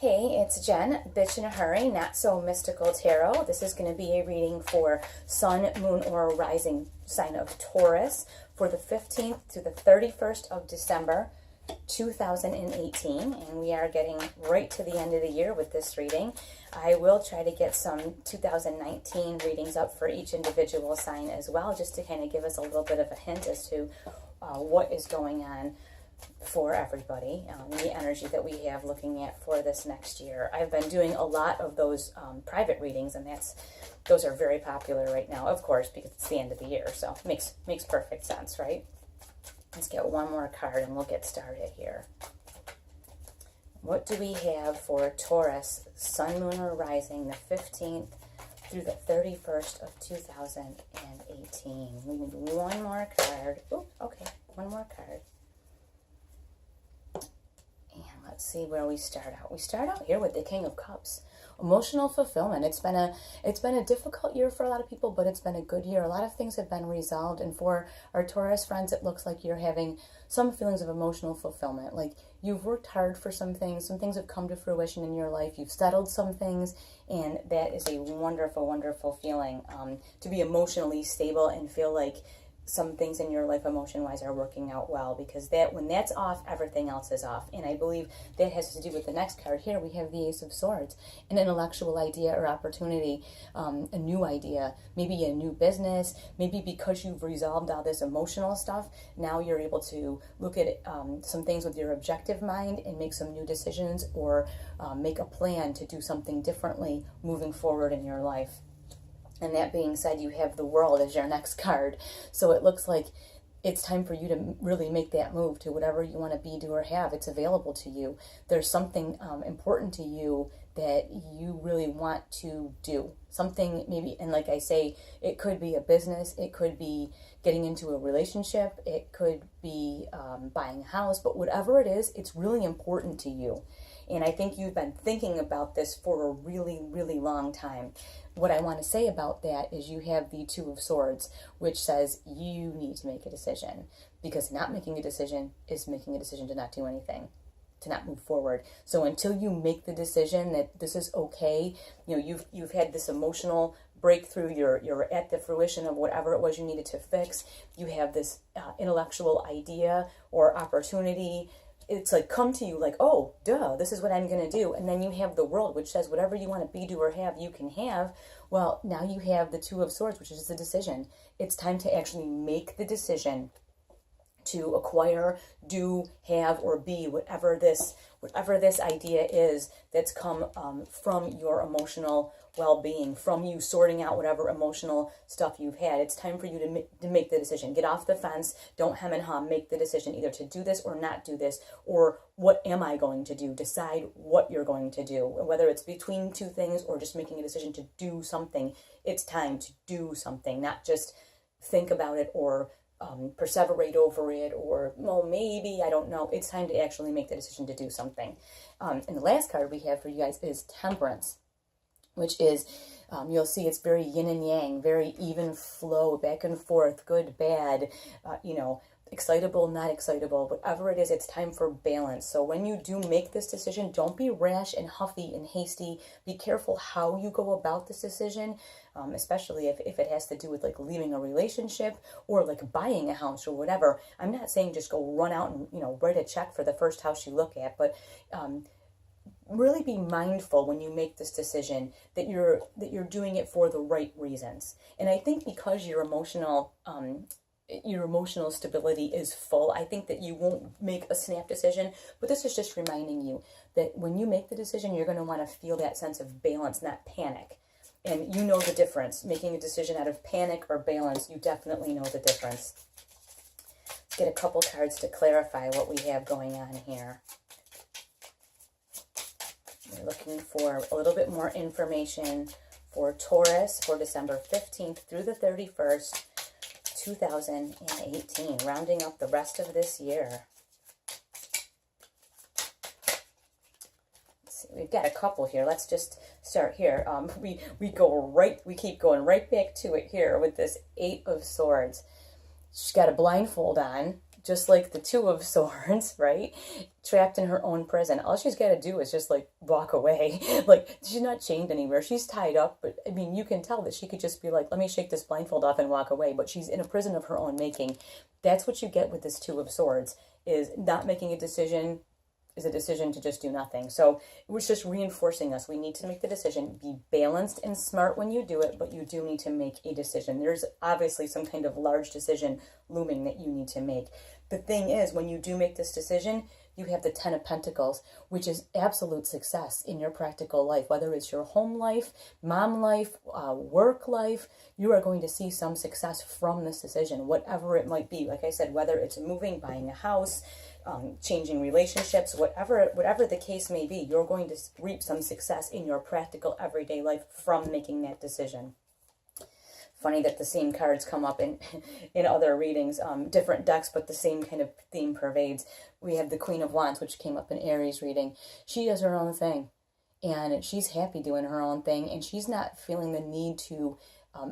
Hey, it's Jen, Bitch in a Hurry, Not So Mystical Tarot. This is going to be a reading for Sun, Moon, or Rising sign of Taurus for the 15th to the 31st of December, 2018. And we are getting right to the end of the year with this reading. I will try to get some 2019 readings up for each individual sign as well, just to kind of give us a little bit of a hint as to what is going on for everybody, the energy that we have looking at for this next year. I've been doing a lot of those private readings, and those are very popular right now, of course, because it's the end of the year, so it makes perfect sense, right? Let's get one more card and we'll get started here. What do we have for Taurus, Sun, Moon, or Rising, the 15th through the 31st of 2018? We need one more card. Oh, okay, one more card. And let's see where we start out. We start out here with the King of Cups. Emotional fulfillment. It's been a difficult year for a lot of people, but it's been a good year. A lot of things have been resolved, and for our Taurus friends, it looks like you're having some feelings of emotional fulfillment. Like you've worked hard for some things have come to fruition in your life. You've settled some things, and that is a wonderful, wonderful feeling. To be emotionally stable and feel like some things in your life emotion-wise are working out well, because when that's off, everything else is off. And I believe that has to do with the next card here. We have the Ace of Swords, an intellectual idea or opportunity, a new idea, maybe a new business, maybe because you've resolved all this emotional stuff, now you're able to look at some things with your objective mind and make some new decisions, or make a plan to do something differently moving forward in your life. And that being said, you have the World as your next card. So it looks like it's time for you to really make that move to whatever you want to be, do, or have. It's available to you. There's something important to you that you really want to do. Something maybe, and like I say, it could be a business, it could be getting into a relationship, it could be buying a house, but whatever it is, it's really important to you. And I think you've been thinking about this for a really, really long time. What I want to say about that is you have the Two of Swords, which says you need to make a decision, because not making a decision is making a decision to not do anything, to not move forward. So until you make the decision that this is okay, you've had this emotional breakthrough, you're at the fruition of whatever it was you needed to fix, you have this intellectual idea or opportunity. It's like come to you like, oh, duh, this is what I'm going to do. And then you have the World, which says whatever you want to be, do, or have, you can have. Well, now you have the Two of Swords, which is the decision. It's time to actually make the decision to acquire, do, have, or be whatever this idea is that's come from your emotional well-being, from you sorting out whatever emotional stuff you've had. It's time for you to make the decision. Get off the fence. Don't hem and haw. Make the decision either to do this or not do this, or what am I going to do? Decide what you're going to do, whether it's between two things or just making a decision to do something. It's time to do something, not just think about it or perseverate over it, or, well, maybe, I don't know. It's time to actually make the decision to do something. And the last card we have for you guys is Temperance, which is, you'll see it's very yin and yang, very even flow, back and forth, good, bad, excitable, not excitable, whatever it is, it's time for balance. So when you do make this decision, don't be rash and huffy and hasty. Be careful how you go about this decision, especially if it has to do with like leaving a relationship or like buying a house or whatever. I'm not saying just go run out and, write a check for the first house you look at, but really be mindful when you make this decision that you're doing it for the right reasons. And I think because your emotional stability is full, I think that you won't make a snap decision, but this is just reminding you that when you make the decision, you're going to want to feel that sense of balance, not panic. And you know the difference. Making a decision out of panic or balance, you definitely know the difference. Let's get a couple cards to clarify what we have going on here. We're looking for a little bit more information for Taurus for December 15th through the 31st, 2018, rounding up the rest of this year. Let's see, we've got a couple here. Let's just start here. We keep going right back to it here with this Eight of Swords. She's got a blindfold on, just like the Two of Swords, right? Trapped in her own prison. All she's got to do is just like walk away. Like she's not chained anywhere. She's tied up, but I mean, you can tell that she could just be like, let me shake this blindfold off and walk away. But she's in a prison of her own making. That's what you get with this Two of Swords, is not making a decision is a decision to just do nothing. So it's just reinforcing us. We need to make the decision, be balanced and smart when you do it, but you do need to make a decision. There's obviously some kind of large decision looming that you need to make. The thing is, when you do make this decision, you have the Ten of Pentacles, which is absolute success in your practical life, whether it's your home life, mom life, work life. You are going to see some success from this decision, whatever it might be. Like I said, whether it's moving, buying a house, changing relationships, whatever the case may be, you're going to reap some success in your practical everyday life from making that decision. Funny that the same cards come up in other readings, different decks, but the same kind of theme pervades. We have the Queen of Wands, which came up in Aries reading. She does her own thing, and she's happy doing her own thing, and she's not feeling the need to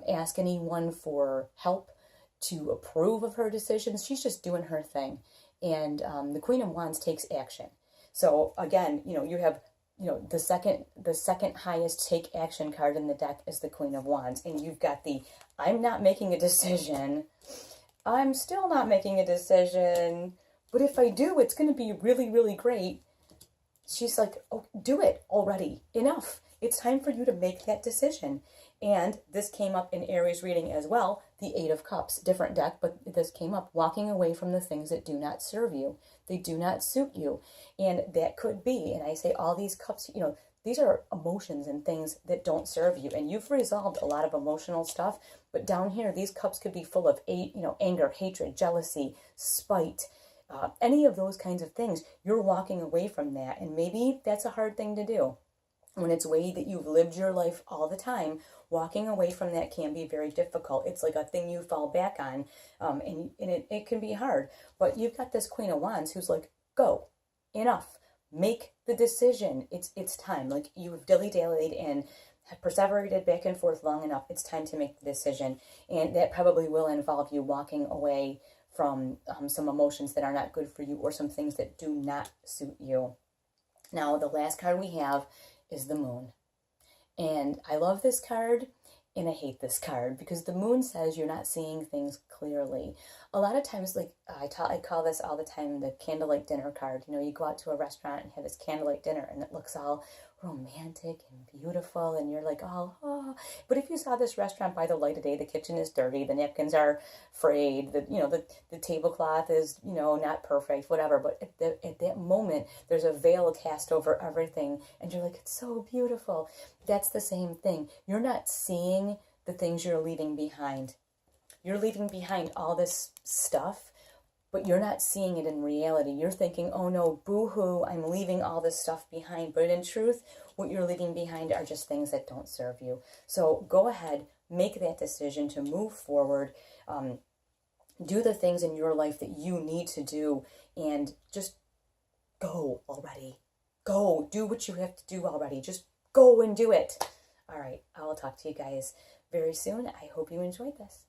ask anyone for help to approve of her decisions. She's just doing her thing. And the Queen of Wands takes action. So again, you have, the second highest take action card in the deck is the Queen of Wands. And you've got the, I'm not making a decision. I'm still not making a decision. But if I do, it's going to be really, really great. She's like, oh, do it already. Enough. It's time for you to make that decision. And this came up in Aries reading as well, the Eight of Cups. Different deck, but this came up, walking away from the things that do not serve you. They do not suit you. And that could be, and I say all these cups, these are emotions and things that don't serve you. And you've resolved a lot of emotional stuff, but down here, these cups could be full of, anger, hatred, jealousy, spite, any of those kinds of things. You're walking away from that, and maybe that's a hard thing to do. When it's a way that you've lived your life all the time, walking away from that can be very difficult. It's like a thing you fall back on, and it can be hard. But you've got this Queen of Wands who's like, go, enough, make the decision. It's time. Like, you've dilly-dallied and perseverated back and forth long enough. It's time to make the decision. And that probably will involve you walking away from some emotions that are not good for you, or some things that do not suit you. Now, the last card we have is the Moon. And I love this card and I hate this card, because the Moon says you're not seeing things clearly. A lot of times, like I call this all the time the candlelight dinner card. You go out to a restaurant and have this candlelight dinner and it looks all romantic and beautiful, and you're like, oh. But if you saw this restaurant by the light of day, the kitchen is dirty, the napkins are frayed, the tablecloth is, not perfect, whatever. But at that moment, there's a veil cast over everything, and you're like, it's so beautiful. That's the same thing. You're not seeing the things you're leaving behind. You're leaving behind all this stuff, but you're not seeing it in reality. You're thinking, oh no, boo-hoo, I'm leaving all this stuff behind. But in truth, what you're leaving behind are just things that don't serve you. So go ahead, make that decision to move forward. Do the things in your life that you need to do, and just go already. Go, do what you have to do already. Just go and do it. All right, I will talk to you guys very soon. I hope you enjoyed this.